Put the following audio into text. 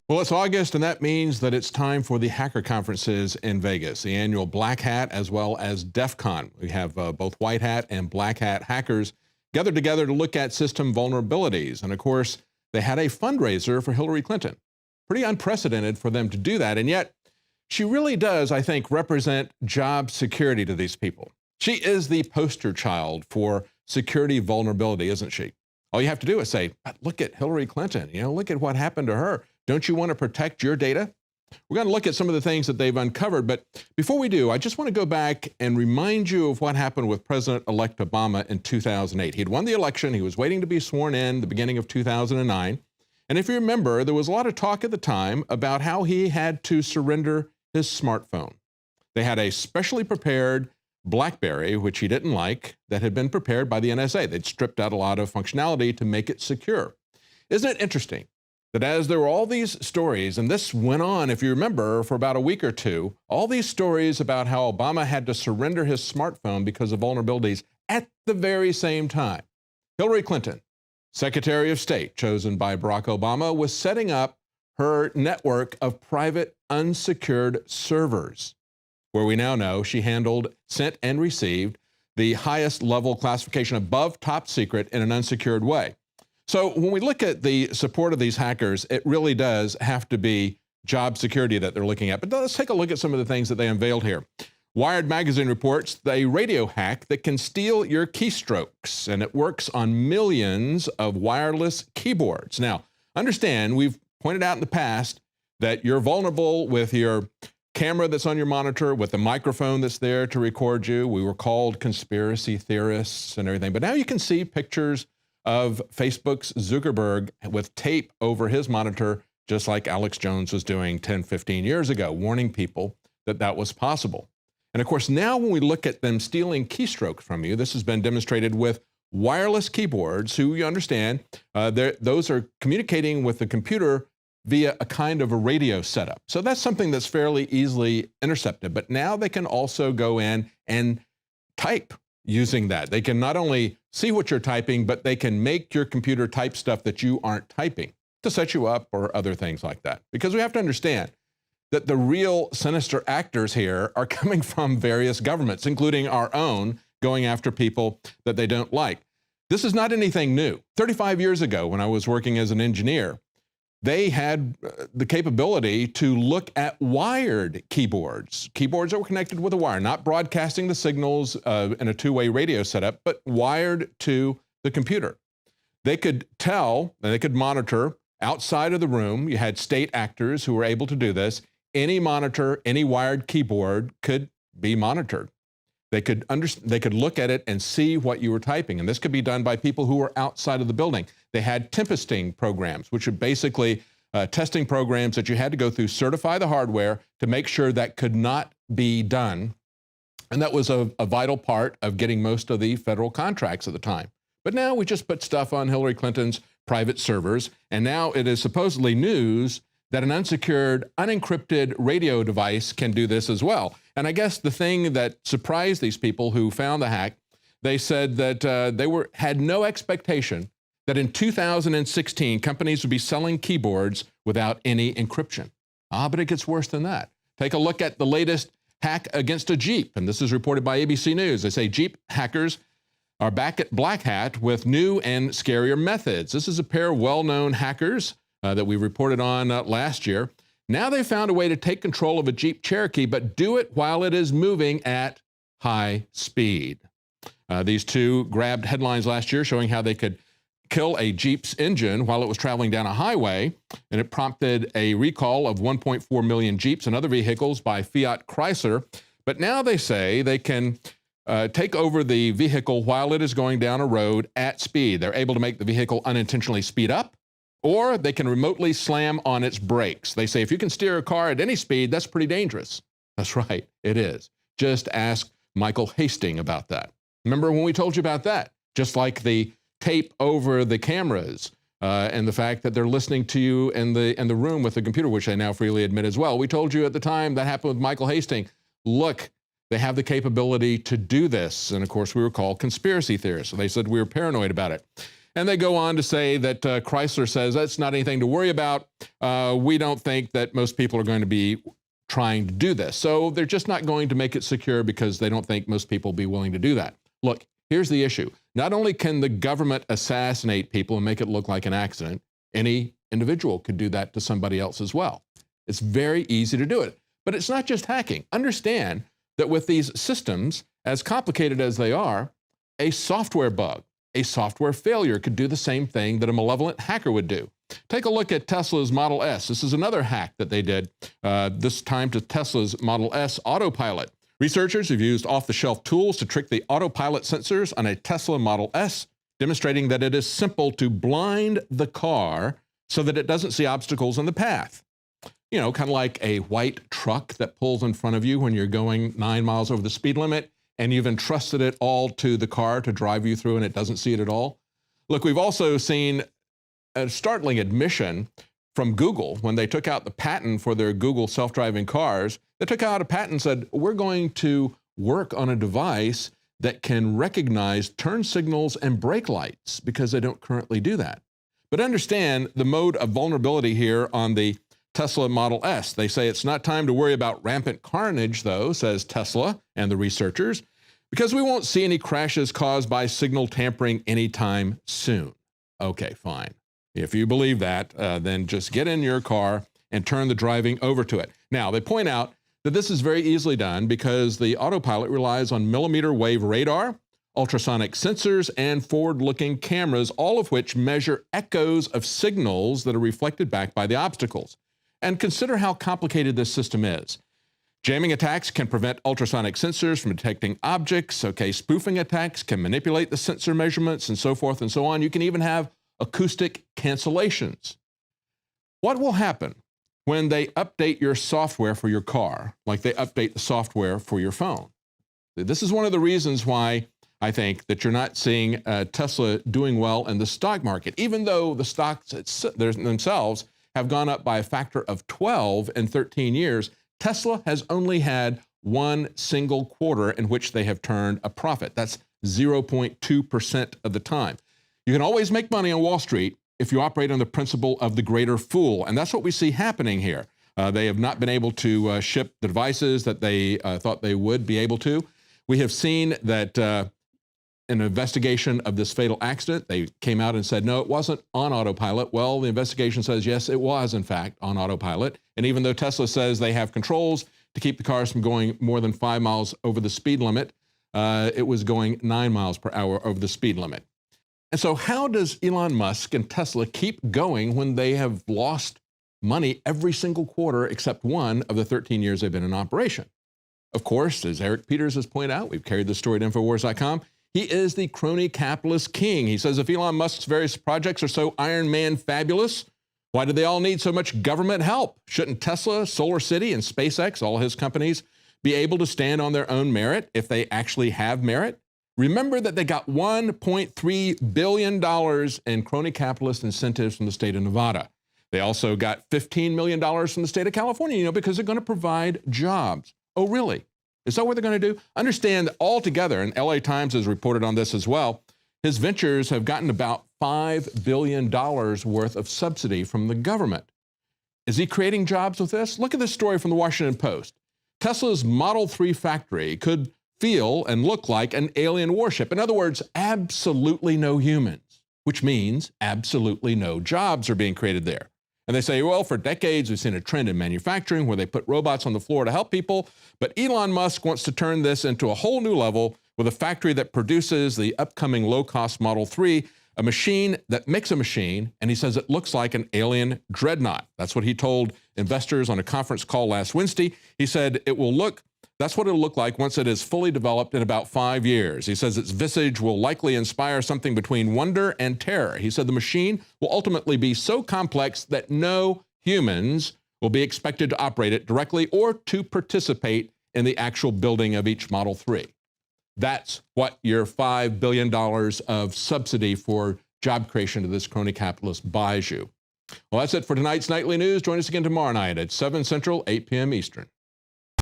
Well, it's August, and that means that it's time for the hacker conferences in Vegas, the annual Black Hat as well as DEF CON. We have both white hat and black hat hackers gathered together to look at system vulnerabilities. And of course, they had a fundraiser for Hillary Clinton. Pretty unprecedented for them to do that. And yet, she really does, I think, represent job security to these people. She is the poster child for security vulnerability, isn't she? All you have to do is say, but look at Hillary Clinton. Look at what happened to her. Don't you want to protect your data? We're going to look at some of the things that they've uncovered. But before we do, I just want to go back and remind you of what happened with President-elect Obama in 2008. He'd won the election. He was waiting to be sworn in the beginning of 2009. And if you remember, there was a lot of talk at the time about how he had to surrender his smartphone. They had a specially prepared BlackBerry, which he didn't like, that had been prepared by the NSA. They'd stripped out a lot of functionality to make it secure. Isn't it interesting that as there were all these stories, and this went on, if you remember, for about a week or two, all these stories about how Obama had to surrender his smartphone because of vulnerabilities at the very same time, Hillary Clinton, Secretary of State chosen by Barack Obama, was setting up her network of private unsecured servers, where we now know she handled, sent, and received the highest level classification above top secret in an unsecured way. So when we look at the support of these hackers, it really does have to be job security that they're looking at. But let's take a look at some of the things that they unveiled here. Wired magazine reports a radio hack that can steal your keystrokes, and it works on millions of wireless keyboards. Now, understand, we've pointed out in the past that you're vulnerable with your camera that's on your monitor, with the microphone that's there to record you. We were called conspiracy theorists and everything. But now you can see pictures of Facebook's Zuckerberg with tape over his monitor, just like Alex Jones was doing 10, 15 years ago, warning people that that was possible. And of course, now when we look at them stealing keystrokes from you, this has been demonstrated with wireless keyboards, who you understand, those are communicating with the computer via a kind of a radio setup. So that's something that's fairly easily intercepted. But now they can also go in and type using that. They can not only see what you're typing, but they can make your computer type stuff that you aren't typing to set you up or other things like that. Because we have to understand that the real sinister actors here are coming from various governments, including our own, going after people that they don't like. This is not anything new. 35 years ago, when I was working as an engineer, they had the capability to look at wired keyboards, keyboards that were connected with a wire, not broadcasting the signals in a two-way radio setup, but wired to the computer. They could tell, and they could monitor outside of the room. You had state actors who were able to do this. Any monitor, any wired keyboard could be monitored. They could look at it and see what you were typing. And this could be done by people who were outside of the building. They had tempesting programs, which are basically testing programs that you had to go through, certify the hardware to make sure that could not be done. And that was a vital part of getting most of the federal contracts at the time. But now we just put stuff on Hillary Clinton's private servers. And now it is supposedly news that an unsecured, unencrypted radio device can do this as well. And I guess the thing that surprised these people who found the hack, they said that they had no expectation that in 2016, companies would be selling keyboards without any encryption. But it gets worse than that. Take a look at the latest hack against a Jeep, and this is reported by ABC News. They say Jeep hackers are back at Black Hat with new and scarier methods. This is a pair of well-known hackers that we reported on last year. Now they found a way to take control of a Jeep Cherokee, but do it while it is moving at high speed. These two grabbed headlines last year showing how they could kill a Jeep's engine while it was traveling down a highway, and it prompted a recall of 1.4 million Jeeps and other vehicles by Fiat Chrysler. But now they say they can take over the vehicle while it is going down a road at speed. They're able to make the vehicle unintentionally speed up, or they can remotely slam on its brakes. They say if you can steer a car at any speed, that's pretty dangerous. That's right, it is. Just ask Michael Hastings about that. Remember when we told you about that? Just like the tape over the cameras and the fact that they're listening to you in the room with the computer, which they now freely admit as well. We told you at the time that happened with Michael Hastings. Look, they have the capability to do this. And of course, we were called conspiracy theorists. So they said we were paranoid about it. And they go on to say that Chrysler says that's not anything to worry about. We don't think that most people are going to be trying to do this. So they're just not going to make it secure because they don't think most people will be willing to do that. Look, here's the issue. Not only can the government assassinate people and make it look like an accident, any individual could do that to somebody else as well. It's very easy to do it. But it's not just hacking. Understand that with these systems, as complicated as they are, a software bug, a software failure could do the same thing that a malevolent hacker would do. Take a look at Tesla's Model S. This is another hack that they did, this time to Tesla's Model S autopilot. Researchers have used off-the-shelf tools to trick the autopilot sensors on a Tesla Model S, demonstrating that it is simple to blind the car so that it doesn't see obstacles in the path. You know, kind of like a white truck that pulls in front of you when you're going 9 miles over the speed limit, and you've entrusted it all to the car to drive you through and it doesn't see it at all. Look, we've also seen a startling admission from Google when they took out the patent for their Google self-driving cars. They took out a patent and said, we're going to work on a device that can recognize turn signals and brake lights, because they don't currently do that. But understand the mode of vulnerability here on the Tesla Model S. They say it's not time to worry about rampant carnage, though, says Tesla and the researchers, because we won't see any crashes caused by signal tampering anytime soon. Okay, fine. If you believe that, then just get in your car and turn the driving over to it. Now, they point out that this is very easily done because the autopilot relies on millimeter wave radar, ultrasonic sensors, and forward-looking cameras, all of which measure echoes of signals that are reflected back by the obstacles. And consider how complicated this system is. Jamming attacks can prevent ultrasonic sensors from detecting objects. Okay, spoofing attacks can manipulate the sensor measurements and so forth and so on. You can even have acoustic cancellations. What will happen when they update your software for your car, like they update the software for your phone? This is one of the reasons why I think that you're not seeing Tesla doing well in the stock market, even though the stocks themselves have gone up by a factor of 12 in 13 years. Tesla has only had one single quarter in which they have turned a profit. That's 0.2% of the time. You can always make money on Wall Street if you operate on the principle of the greater fool, and that's what we see happening here. They have not been able to ship the devices that they thought they would be able to. We have seen that an investigation of this fatal accident, they came out and said, no, it wasn't on autopilot. Well, the investigation says, yes, it was, in fact, on autopilot. And even though Tesla says they have controls to keep the cars from going more than 5 miles over the speed limit, it was going 9 miles per hour over the speed limit. And so how does Elon Musk and Tesla keep going when they have lost money every single quarter except one of the 13 years they've been in operation? Of course, as Eric Peters has pointed out, we've carried this story at Infowars.com, he is the crony capitalist king. He says if Elon Musk's various projects are so Iron Man fabulous, why do they all need so much government help? Shouldn't Tesla, SolarCity, and SpaceX, all his companies, be able to stand on their own merit if they actually have merit? Remember that they got $1.3 billion in crony capitalist incentives from the state of Nevada. They also got $15 million from the state of California, because they're going to provide jobs. Oh, really? Is that what they're going to do? Understand altogether, and LA Times has reported on this as well, his ventures have gotten about $5 billion worth of subsidy from the government. Is he creating jobs with this? Look at this story from the Washington Post. Tesla's Model 3 factory could feel and look like an alien warship. In other words, absolutely no humans, which means absolutely no jobs are being created there. And they say, well, for decades, we've seen a trend in manufacturing where they put robots on the floor to help people. But Elon Musk wants to turn this into a whole new level with a factory that produces the upcoming low-cost Model 3, a machine that makes a machine, and he says it looks like an alien dreadnought. That's what he told investors on a conference call last Wednesday. He said that's what it'll look like once it is fully developed in about 5 years. He says its visage will likely inspire something between wonder and terror. He said the machine will ultimately be so complex that no humans will be expected to operate it directly or to participate in the actual building of each Model 3. That's what your $5 billion of subsidy for job creation to this crony capitalist buys you. Well, that's it for tonight's Nightly News. Join us again tomorrow night at 7 Central, 8 p.m. Eastern.